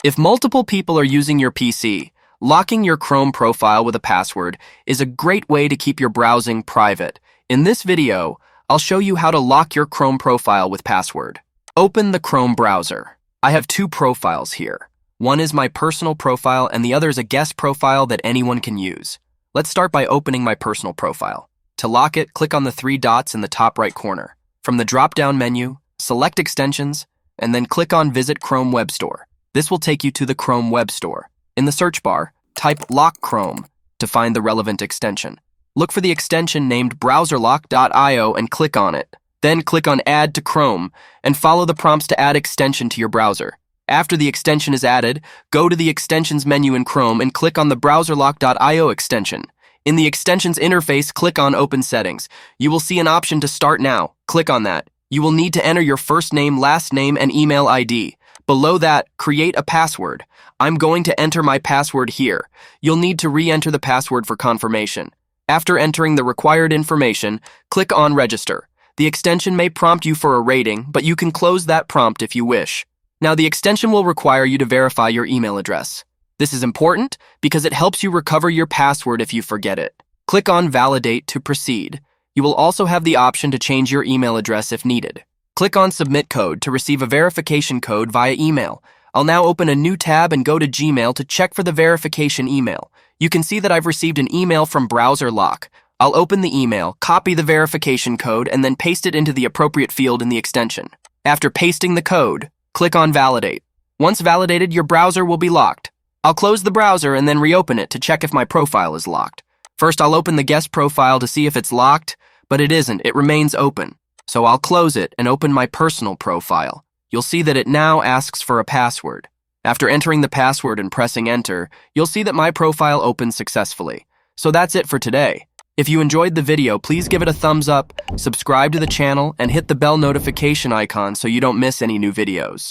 If multiple people are using your PC, locking your Chrome profile with a password is a great way to keep your browsing private. In this video, I'll show you how to lock your Chrome profile with password. Open the Chrome browser. I have two profiles here. One is my personal profile and the other is a guest profile that anyone can use. Let's start by opening my personal profile. To lock it, click on the three dots in the top right corner. From the drop-down menu, select Extensions, and then click on Visit Chrome Web Store. This will take you to the Chrome Web Store. In the search bar, type Lock Chrome to find the relevant extension. Look for the extension named browserlock.io and click on it. Then click on Add to Chrome and follow the prompts to add extension to your browser. After the extension is added, go to the Extensions menu in Chrome and click on the browserlock.io extension. In the extensions interface, click on Open Settings. You will see an option to Start Now. Click on that. You will need to enter your first name, last name, and email ID. Below that, create a password. I'm going to enter my password here. You'll need to re-enter the password for confirmation. After entering the required information, click on Register. The extension may prompt you for a rating, but you can close that prompt if you wish. Now, the extension will require you to verify your email address. This is important because it helps you recover your password if you forget it. Click on Validate to proceed. You will also have the option to change your email address if needed. Click on Submit Code to receive a verification code via email. I'll now open a new tab and go to Gmail to check for the verification email. You can see that I've received an email from BrowserLock. I'll open the email, copy the verification code, and then paste it into the appropriate field in the extension. After pasting the code, click on Validate. Once validated, your browser will be locked. I'll close the browser and then reopen it to check if my profile is locked. First, I'll open the guest profile to see if it's locked, but it isn't. It remains open. So I'll close it and open my personal profile. You'll see that it now asks for a password. After entering the password and pressing enter, you'll see that my profile opens successfully. So that's it for today. If you enjoyed the video, please give it a thumbs up, subscribe to the channel, and hit the bell notification icon so you don't miss any new videos.